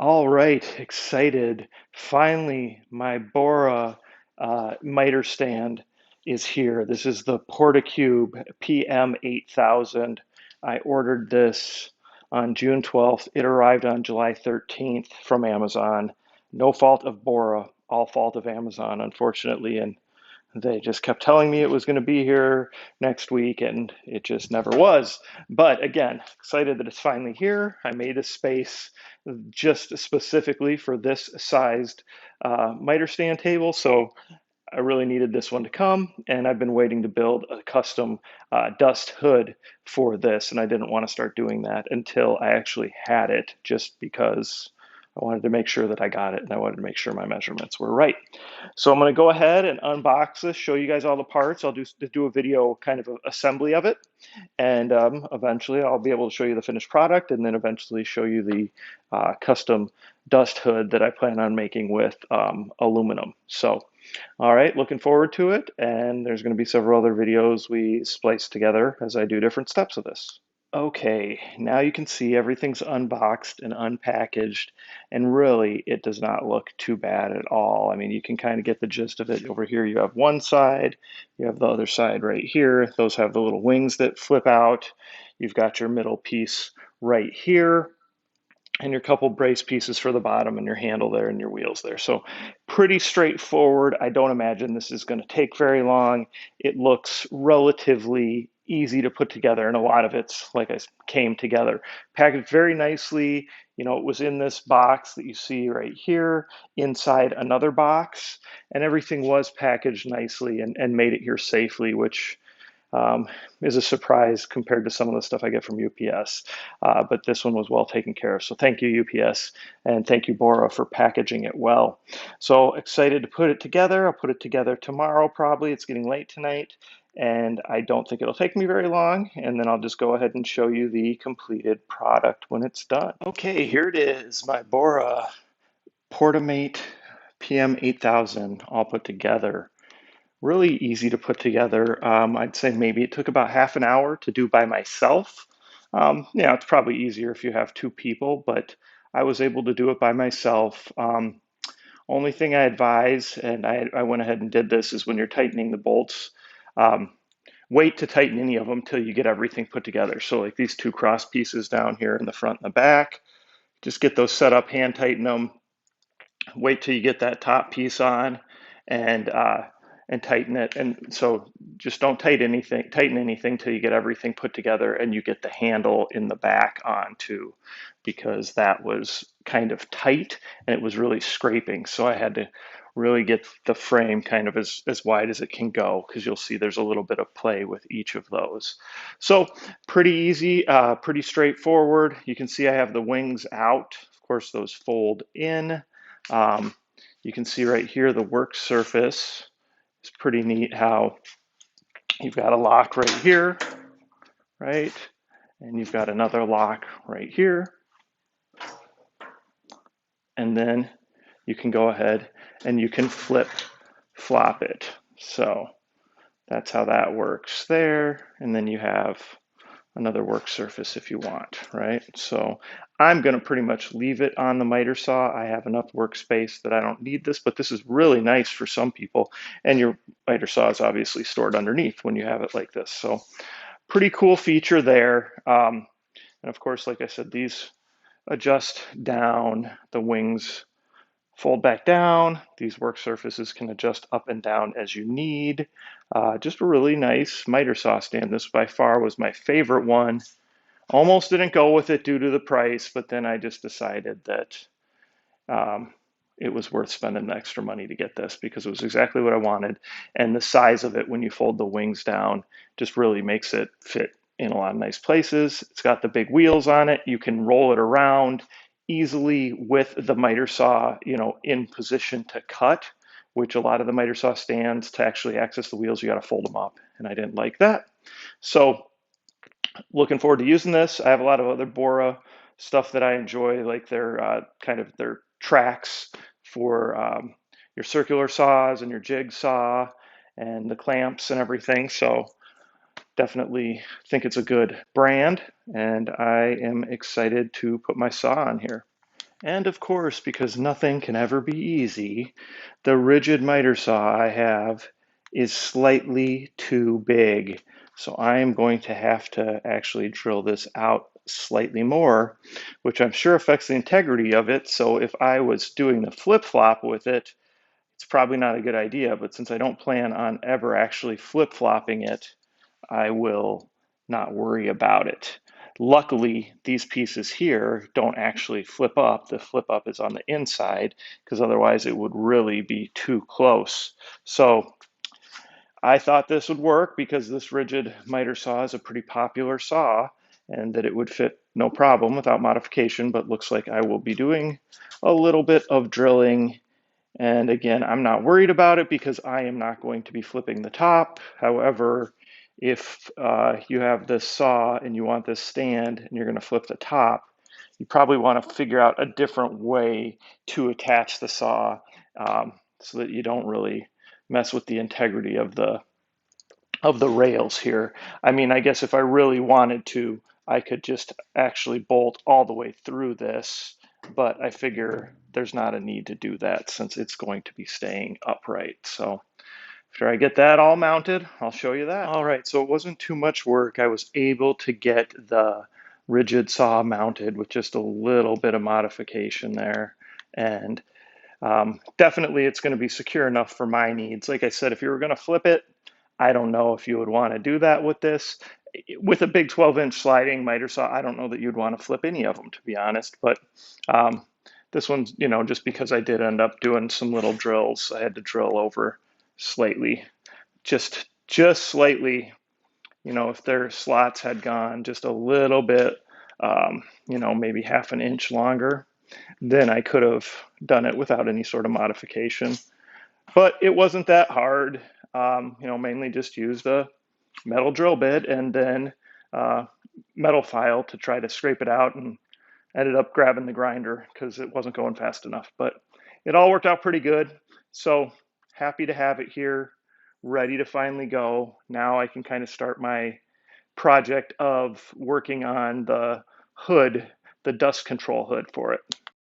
All right, excited. Finally, my BORA miter stand is here. This is the PortaCube PM-8000. I ordered this on June 12th. It arrived on July 13th from Amazon. No fault of BORA, all fault of Amazon, unfortunately. And they just kept telling me it was going to be here next week, and it just never was. But again, excited that it's finally here. I made a space just specifically for this sized miter stand table, so I really needed this one to come, and I've been waiting to build a custom dust hood for this, and I didn't want to start doing that until I actually had it, just because I wanted to make sure that I got it, and I wanted to make sure my measurements were right. So I'm going to go ahead and unbox this, show you guys all the parts. I'll do a video kind of assembly of it, and eventually I'll be able to show you the finished product, and then eventually show you the custom dust hood that I plan on making with aluminum. So, all right, looking forward to it, and there's going to be several other videos we splice together as I do different steps of this. Okay, now you can see everything's unboxed and unpackaged, and really it does not look too bad at all. I mean, you can kind of get the gist of it. Over here you have one side, you have the other side right here. Those have the little wings that flip out. You've got your middle piece right here, and your couple brace pieces for the bottom, and your handle there, and your wheels there. So pretty straightforward. I don't imagine this is going to take very long. It looks relatively easy to put together, and a lot of it's, like I came together. Packaged very nicely. You know, it was in this box that you see right here, inside another box, and everything was packaged nicely and made it here safely, which um, is a surprise compared to some of the stuff I get from UPS. But this one was well taken care of. So thank you, UPS, and thank you, BORA, for packaging it well. So excited to put it together. I'll put it together tomorrow, probably. It's getting late tonight, and I don't think it'll take me very long. And then I'll just go ahead and show you the completed product when it's done. Okay, here it is, my BORA Portamate PM-8000 all put together. Really easy to put together. I'd say maybe it took about half an hour to do by myself. Yeah, it's probably easier if you have two people, but I was able to do it by myself. Only thing I advise, and I went ahead and did this, is when you're tightening the bolts, um, wait to tighten any of them till you get everything put together. So like these two cross pieces down here in the front and the back, just get those set up, hand tighten them, wait till you get that top piece on, and uh, and tighten it. And so just don't tighten anything till you get everything put together and you get the handle in the back on too, because that was kind of tight and it was really scraping. So I had to really get the frame kind of as wide as it can go, because you'll see there's a little bit of play with each of those. So pretty easy, pretty straightforward. You can see I have the wings out. Of course, those fold in. Um, you can see right here the work surface. It's pretty neat how you've got a lock right here, right? And you've got another lock right here. And then you can go ahead and you can flop it. So that's how that works there. And then you have another work surface if you want, right? So I'm going to pretty much leave it on the miter saw. I have enough workspace that I don't need this, but this is really nice for some people. And your miter saw is obviously stored underneath when you have it like this. So pretty cool feature there. And of course, like I said, these adjust down, the wings fold back down. These work surfaces can adjust up and down as you need. Just a really nice miter saw stand. This by far was my favorite one. Almost didn't go with it due to the price, but then I just decided that um, it was worth spending the extra money to get this, because it was exactly what I wanted. And the size of it, when you fold the wings down, just really makes it fit in a lot of nice places. It's got the big wheels on it. You can roll it around easily with the miter saw, you know, in position to cut, which a lot of the miter saw stands, to actually access the wheels, you got to fold them up. And I didn't like that. So looking forward to using this. I have a lot of other BORA stuff that I enjoy, like their kind of their tracks for your circular saws and your jig saw and the clamps and everything. So definitely think it's a good brand, and I am excited to put my saw on here. And of course, because nothing can ever be easy, the rigid miter saw I have is slightly too big. So I am going to have to actually drill this out slightly more, which I'm sure affects the integrity of it. So if I was doing the flip-flop with it, it's probably not a good idea. But since I don't plan on ever actually flip-flopping it, I will not worry about it. Luckily, these pieces here don't actually flip up. The flip up is on the inside because otherwise it would really be too close. So I thought this would work because this rigid miter saw is a pretty popular saw and that it would fit no problem without modification, but looks like I will be doing a little bit of drilling. And again, I'm not worried about it because I am not going to be flipping the top. However, if you have this saw and you want this stand and you're going to flip the top, you probably want to figure out a different way to attach the saw so that you don't really mess with the integrity of the rails here. I mean, I guess if I really wanted to, I could just actually bolt all the way through this, but I figure there's not a need to do that since it's going to be staying upright. So after I get that all mounted, I'll show you that. All right, so it wasn't too much work. I was able to get the rigid saw mounted with just a little bit of modification there. And definitely it's going to be secure enough for my needs. Like I said, if you were going to flip it, I don't know if you would want to do that with this. With a big 12-inch sliding miter saw, I don't know that you'd want to flip any of them, to be honest. But this one's, just because I did end up doing some little drills, I had to drill over slightly, just slightly. If their slots had gone just a little bit, maybe half an inch longer, then I could have done it without any sort of modification. But it wasn't that hard. Mainly just used a metal drill bit and then metal file to try to scrape it out, and ended up grabbing the grinder because it wasn't going fast enough. But it all worked out pretty good. So happy to have it here, ready to finally go. Now I can kind of start my project of working on the hood, the dust control hood for it.